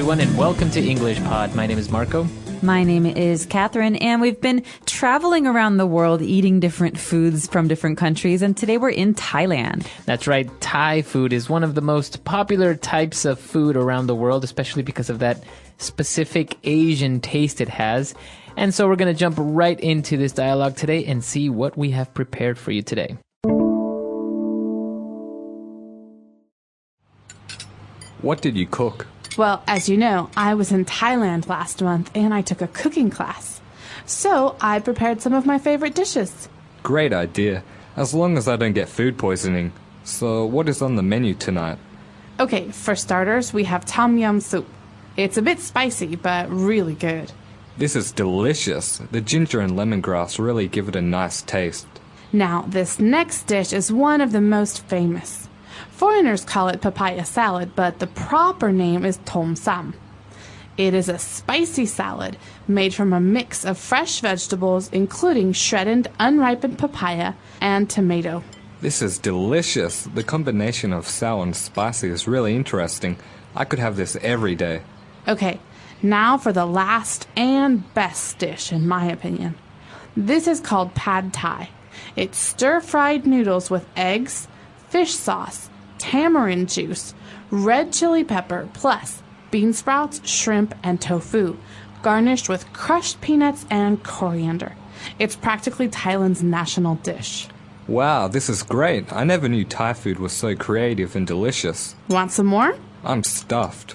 everyone, and welcome to English Pod. My name is Marco. My name is Catherine, and we've been traveling around the world eating different foods from different countries, and today we're in Thailand. That's right. Thai food is one of the most popular types of food around the world, especially because of that specific Asian taste it has. And so we're going to jump right into this dialogue today and see what we have prepared for you today. What did you cook? Well, as you know, I was in Thailand last month and I took a cooking class. So I prepared some of my favorite dishes. Great idea, as long as I don't get food poisoning. So what is on the menu tonight? Okay, for starters, we have tom yum soup. It's a bit spicy, but really good. This is delicious. The ginger and lemongrass really give it a nice taste. Now, this next dish is one of the most famous. Foreigners call it papaya salad, but the proper name is tom sam. It is a spicy salad made from a mix of fresh vegetables, including shredded, unripened papaya and tomato. This is delicious. The combination of sour and spicy is really interesting. I could have this every day. Okay, now for the last and best dish, in my opinion. This is called pad thai. It's stir-fried noodles with eggs, fish sauce, tamarind juice, red chili pepper, plus bean sprouts, shrimp, and tofu, garnished with crushed peanuts and coriander. It's practically Thailand's national dish. Wow, this is great. I never knew Thai food was so creative and delicious. Want some more? I'm stuffed.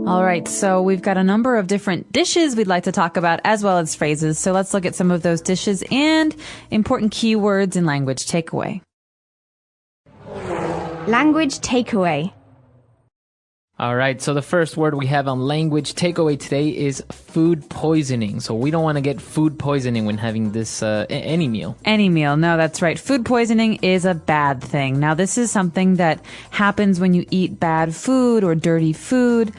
All right, so we've got a number of different dishes we'd like to talk about, as well as phrases. So let's look at some of those dishes and important keywords in language takeaway. Language takeaway. All right, so the first word we have on language takeaway today is food poisoning. So we don't want to get food poisoning when having this any meal. Any meal. No, that's right. Food poisoning is a bad thing. Now, this is something that happens when you eat bad food or dirty food.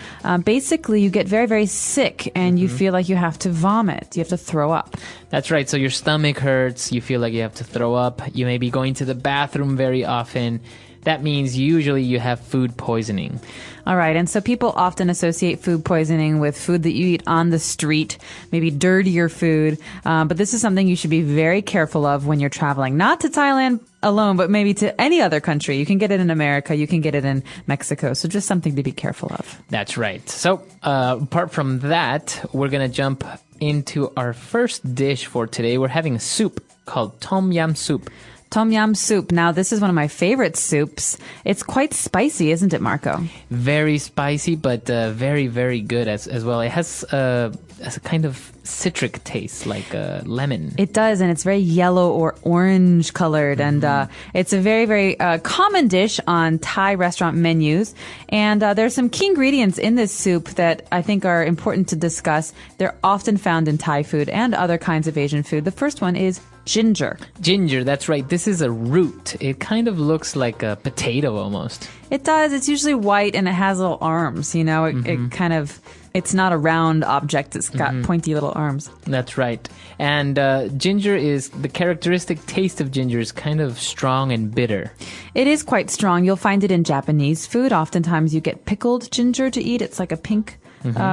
Basically, you get very, very sick and you feel like you have to vomit. You have to throw up. That's right. So your stomach hurts. You feel like you have to throw up. You may be going to the bathroom very often. That means usually you have food poisoning. All right. And so people often associate food poisoning with food that you eat on the street, maybe dirtier food. But this is something you should be very careful of when you're traveling, not to Thailand alone, but maybe to any other country. You can get it in America. You can get it in Mexico. So just something to be careful of. That's right. So apart from that, we're going to jump into our first dish for today. We're having a soup called tom yum soup. Tom yum soup. Now, this is one of my favorite soups. It's quite spicy, isn't it, Marco? Very spicy, but very, very good as well. It has a kind of citric taste, like lemon. It does, and it's very yellow or orange colored. And it's a very, very common dish on Thai restaurant menus. And there's some key ingredients in this soup that I think are important to discuss. They're often found in Thai food and other kinds of Asian food. The first one is ginger. Ginger, that's right. This is a root. It kind of looks like a potato almost. It does. It's usually white and it has little arms, you know. It kind of, it's not a round object. It's got pointy little arms. That's right. And ginger is, the characteristic taste of ginger is kind of strong and bitter. It is quite strong. You'll find it in Japanese food. Oftentimes you get pickled ginger to eat. It's like a pink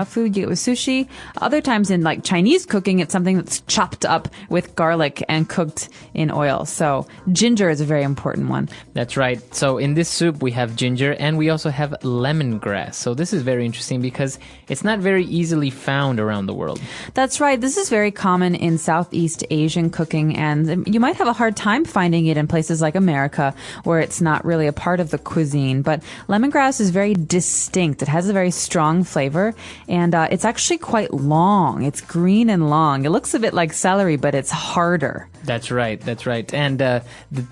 food you get with sushi. Other times in like Chinese cooking, it's something that's chopped up with garlic and cooked in oil. So ginger is a very important one. That's right. So in this soup, we have ginger and we also have lemongrass. So this is very interesting because it's not very easily found around the world. That's right. This is very common in Southeast Asian cooking, and you might have a hard time finding it in places like America where it's not really a part of the cuisine. But lemongrass is very distinct. It has a very strong flavor. And it's actually quite long. It's green and long. It looks a bit like celery, but it's harder. That's right. That's right. And the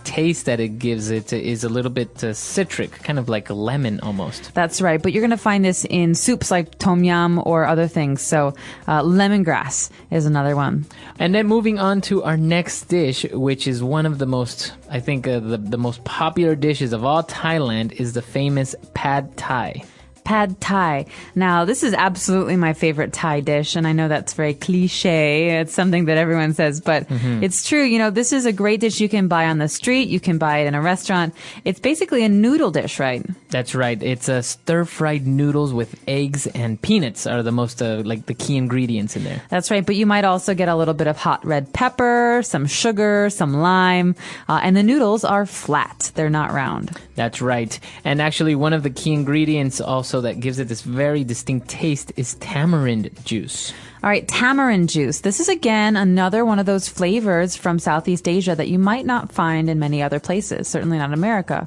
taste that it gives it is a little bit citric, kind of like a lemon almost. That's right. But you're going to find this in soups like tom yum or other things. So lemongrass is another one. And then moving on to our next dish, which is one of the most, I think, the most popular dishes of all Thailand, is the famous pad thai. Pad Thai. Now, this is absolutely my favorite Thai dish, and I know that's very cliche. It's something that everyone says, but it's true. You know, this is a great dish you can buy on the street. You can buy it in a restaurant. It's basically a noodle dish, right? That's right. It's stir-fried noodles with eggs and peanuts are the most, like the key ingredients in there. That's right, but you might also get a little bit of hot red pepper, some sugar, some lime, and the noodles are flat. They're not round. That's right. And actually, one of the key ingredients also that gives it this very distinct taste is tamarind juice. All right, tamarind juice. This is, again, another one of those flavors from Southeast Asia that you might not find in many other places, certainly not America.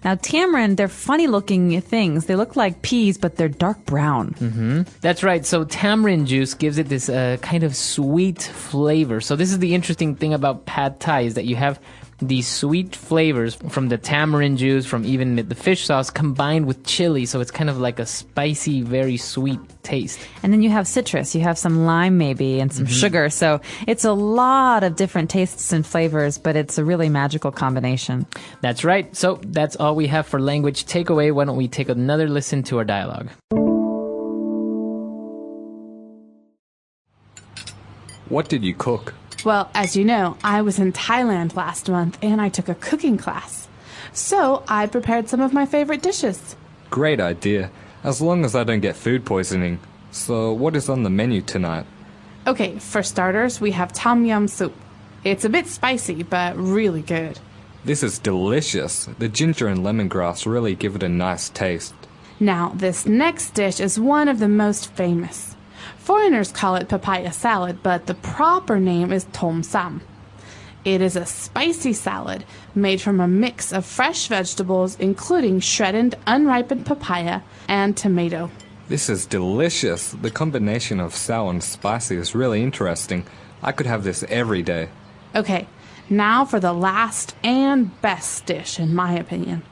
Now, tamarind, they're funny-looking things. They look like peas, but they're dark brown. That's right. So tamarind juice gives it this kind of sweet flavor. So this is the interesting thing about pad thai is that you have these sweet flavors from the tamarind juice, from even the fish sauce, combined with chili. So it's kind of like a spicy, very sweet taste. And then you have citrus. You have some lime maybe and some sugar. So it's a lot of different tastes and flavors, but it's a really magical combination. That's right. So that's all we have for language takeaway. Why don't we take another listen to our dialogue? What did you cook? Well, as you know, I was in Thailand last month and I took a cooking class. So I prepared some of my favorite dishes. Great idea, as long as I don't get food poisoning. So what is on the menu tonight? Okay, for starters, we have tom yum soup. It's a bit spicy, but really good. This is delicious. The ginger and lemongrass really give it a nice taste. Now, this next dish is one of the most famous. Foreigners call it papaya salad, but the proper name is tom sam. It is a spicy salad made from a mix of fresh vegetables, including shredded, unripened papaya and tomato. This is delicious. The combination of sour and spicy is really interesting. I could have this every day. Okay, now for the last and best dish, in my opinion.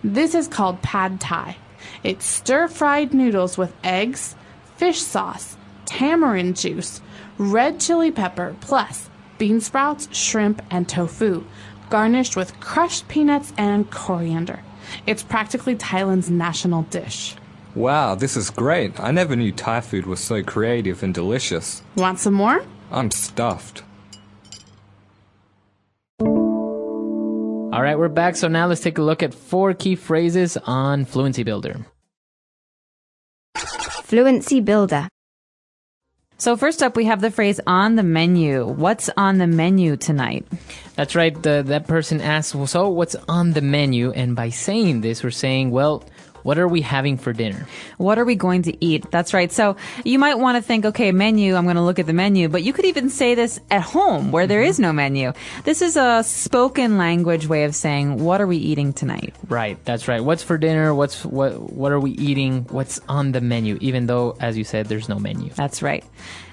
This is called pad thai. It's stir-fried noodles with eggs, fish sauce, tamarind juice, red chili pepper, plus bean sprouts, shrimp, and tofu, garnished with crushed peanuts and coriander. It's practically Thailand's national dish. Wow, this is great. I never knew Thai food was so creative and delicious. Want some more? I'm stuffed. All right, we're back. So now let's take a look at 4 key phrases on Fluency Builder. Fluency Builder. So first up, we have the phrase on the menu. What's on the menu tonight? That's right. That person asks, well, so what's on the menu? And by saying this, we're saying, well, what are we having for dinner? What are we going to eat? That's right. So you might want to think, okay, menu, I'm going to look at the menu, but you could even say this at home where there is no menu. This is a spoken language way of saying, what are we eating tonight? Right. That's right. What's for dinner? What are we eating? What's on the menu? Even though, as you said, there's no menu. That's right.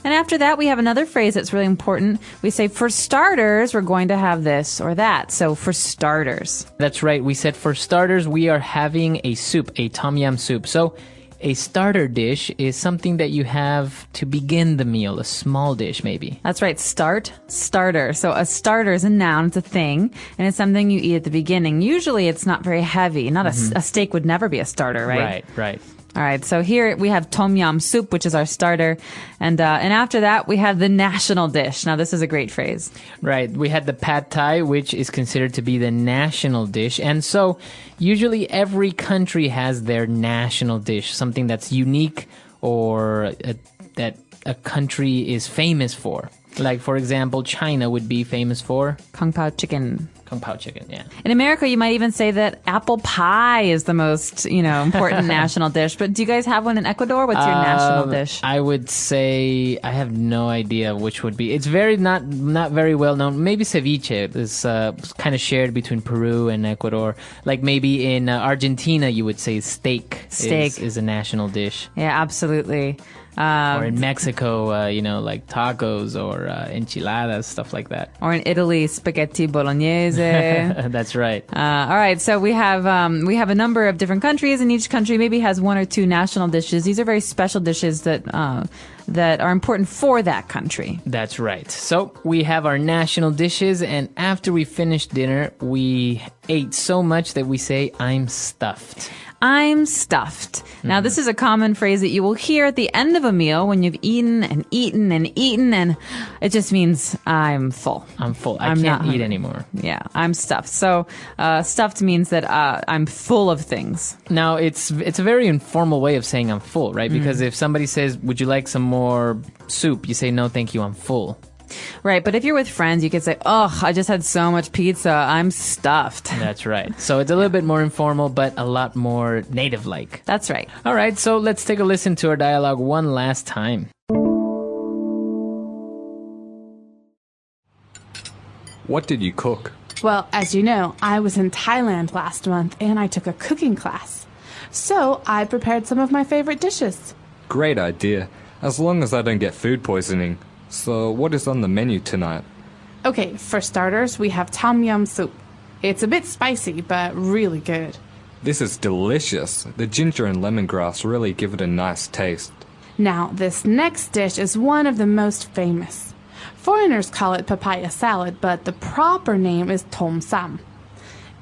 And after that, we have another phrase that's really important. We say, for starters, we're going to have this or that. So for starters. That's right. We said for starters, we are having a soup, a tom yum soup. So a starter dish is something that you have to begin the meal, a small dish maybe. That's right. Starter. So a starter is a noun, it's a thing, and it's something you eat at the beginning. Usually it's not very heavy. Not a steak would never be a starter, right? Right. All right, so here we have tom yum soup, which is our starter, and after that we have the national dish. Now this is a great phrase. Right, we had the pad thai, which is considered to be the national dish, and so usually every country has their national dish, something that's unique or that a country is famous for. Like, for example, China would be famous for Kung Pao chicken. Kung Pao chicken, yeah. In America, you might even say that apple pie is the most, important national dish. But do you guys have one in Ecuador? What's your national dish? I would say I have no idea which would be. It's very not very well known. Maybe ceviche is kind of shared between Peru and Ecuador. Like maybe in Argentina, you would say steak. Is a national dish. Yeah, absolutely. Or in Mexico, like tacos or enchiladas, stuff like that. Or in Italy, spaghetti bolognese. That's right. All right, so we have a number of different countries, and each country maybe has one or two national dishes. These are very special dishes that that are important for that country. That's right. So we have our national dishes, and after we finish dinner, we ate so much that we say, I'm stuffed. I'm stuffed. Now, this is a common phrase that you will hear at the end of a meal when you've eaten and eaten and eaten, and it just means I'm full. I'm full. I I'm not can't eat hungry. anymore. Yeah, I'm stuffed. So, stuffed means that I'm full of things. Now, it's a very informal way of saying I'm full, right? Because if somebody says, would you like some more soup? You say, no, thank you, I'm full. Right, but if you're with friends, you could say, oh, I just had so much pizza, I'm stuffed. That's right. So it's a little bit more informal, but a lot more native-like. That's right. All right, so let's take a listen to our dialogue one last time. What did you cook? Well, as you know, I was in Thailand last month and I took a cooking class. So I prepared some of my favorite dishes. Great idea, as long as I don't get food poisoning. So what is on the menu tonight? Okay, for starters, we have tom yum soup. It's a bit spicy, but really good. This is delicious. The ginger and lemongrass really give it a nice taste. Now, this next dish is one of the most famous. Foreigners call it papaya salad, but the proper name is tom sam.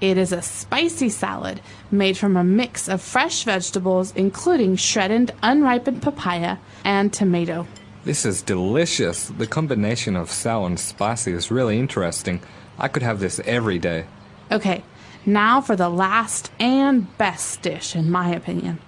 It is a spicy salad made from a mix of fresh vegetables, including shredded, unripened papaya and tomato. This is delicious. The combination of sour and spicy is really interesting. I could have this every day. Okay, now for the last and best dish, in my opinion.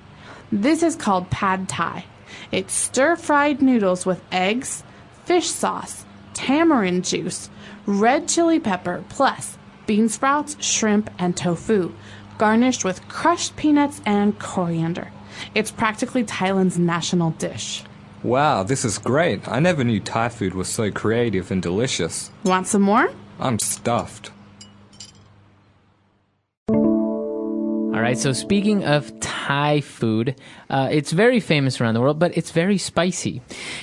This is called pad thai. It's stir-fried noodles with eggs, fish sauce, tamarind juice, red chili pepper, plus bean sprouts, shrimp, and tofu, garnished with crushed peanuts and coriander. It's practically Thailand's national dish. Wow, this is great. I never knew Thai food was so creative and delicious. Want some more? I'm stuffed. All right, so speaking of Thai food, it's very famous around the world, but it's very spicy.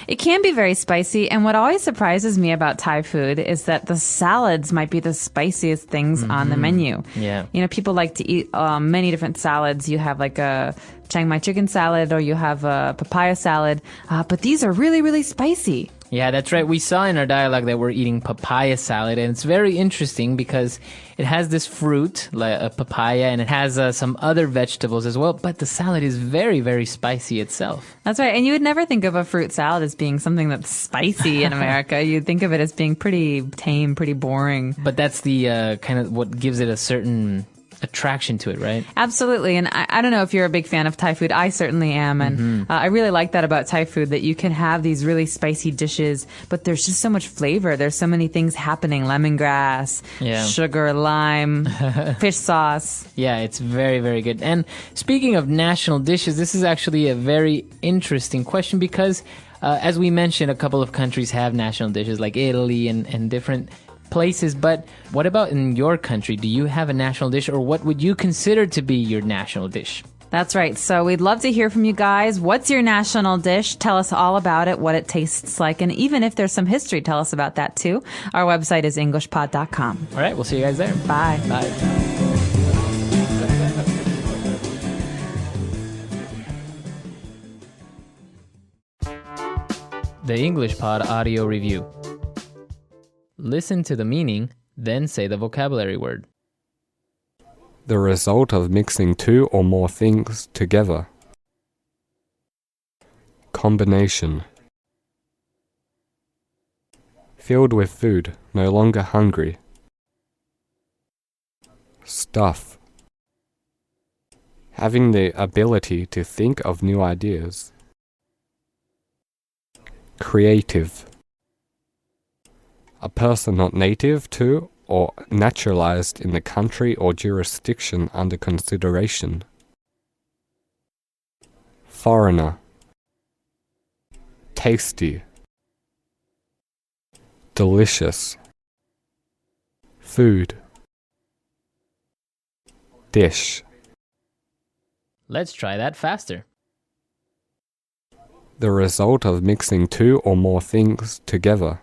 It can be very spicy, and what always surprises me about Thai food is that the salads might be the spiciest things on the menu. Yeah. You know, people like to eat many different salads. You have like a Chiang Mai chicken salad, or you have a papaya salad, but these are really, really spicy. Yeah, that's right. We saw in our dialogue that we're eating papaya salad, and it's very interesting because it has this fruit, like a papaya, and it has some other vegetables as well, but the salad is very, very spicy itself. That's right. And you would never think of a fruit salad as being something that's spicy in America. You'd think of it as being pretty tame, pretty boring. But that's the kind of what gives it a certain attraction to it, right? Absolutely. And I don't know if you're a big fan of Thai food. I certainly am. And I really like that about Thai food, that you can have these really spicy dishes, but there's just so much flavor. There's so many things happening. Lemongrass, sugar, lime, fish sauce. Yeah, it's very, very good. And speaking of national dishes, this is actually a very interesting question because, as we mentioned, a couple of countries have national dishes like Italy and different places, but what about in your country? Do you have a national dish, or what would you consider to be your national dish? That's right. So we'd love to hear from you guys. What's your national dish? Tell us all about it, what it tastes like, and even if there's some history, tell us about that too. Our website is englishpod.com. All right, we'll see you guys there. Bye. Bye. The English Pod Audio Review. Listen to the meaning, then say the vocabulary word. The result of mixing two or more things together. Combination. Filled with food, no longer hungry. Stuff. Having the ability to think of new ideas. Creative. A person not native to or naturalized in the country or jurisdiction under consideration. Foreigner. Tasty. Delicious. Food. Dish. Let's try that faster. The result of mixing two or more things together.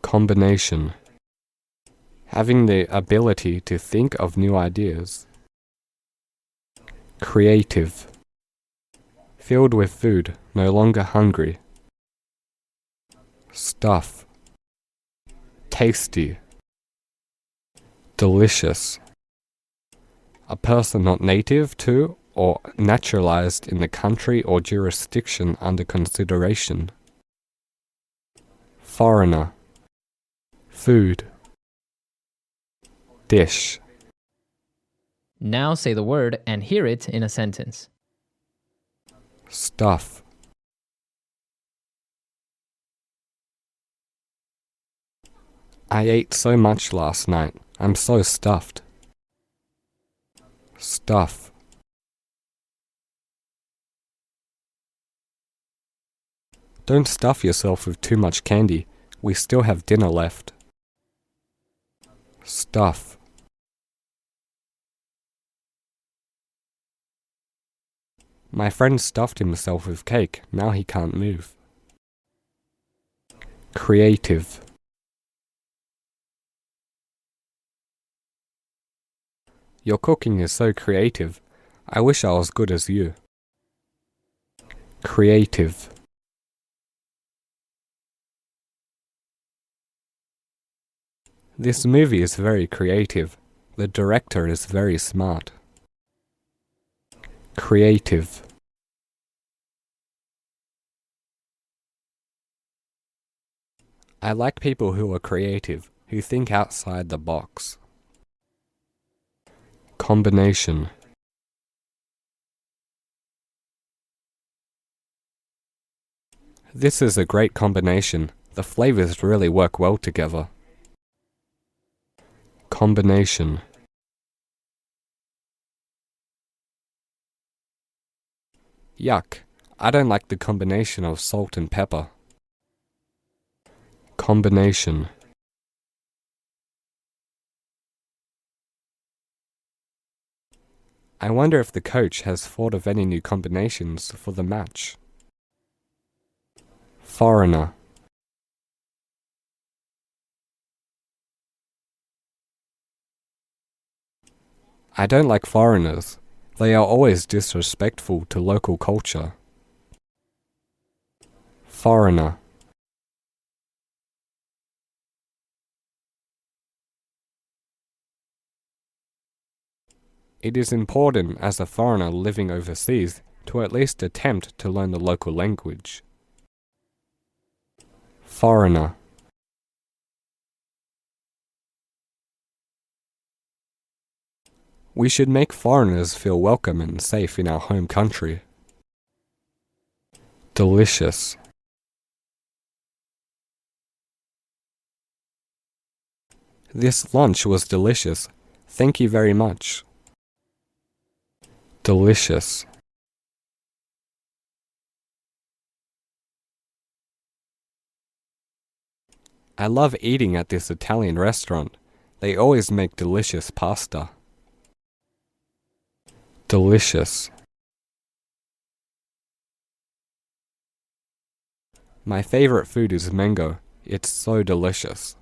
Combination. Having the ability to think of new ideas. Creative. Filled with food, no longer hungry. Stuff. Tasty. Delicious. A person not native to or naturalized in the country or jurisdiction under consideration. Foreigner. Food. Dish. Now say the word and hear it in a sentence. Stuff. I ate so much last night. I'm so stuffed. Stuff. Don't stuff yourself with too much candy. We still have dinner left. Stuff. My friend stuffed himself with cake. Now he can't move. Creative. Your cooking is so creative. I wish I was good as you. Creative. This movie is very creative. The director is very smart. Creative. I like people who are creative, who think outside the box. Combination. This is a great combination. The flavors really work well together. Combination. Yuck. I don't like the combination of salt and pepper. Combination. I wonder if the coach has thought of any new combinations for the match. Foreigner. I don't like foreigners. They are always disrespectful to local culture. Foreigner. It is important as a foreigner living overseas to at least attempt to learn the local language. Foreigner. We should make foreigners feel welcome and safe in our home country. Delicious. This lunch was delicious. Thank you very much. Delicious. I love eating at this Italian restaurant. They always make delicious pasta. Delicious. My favorite food is mango. It's so delicious.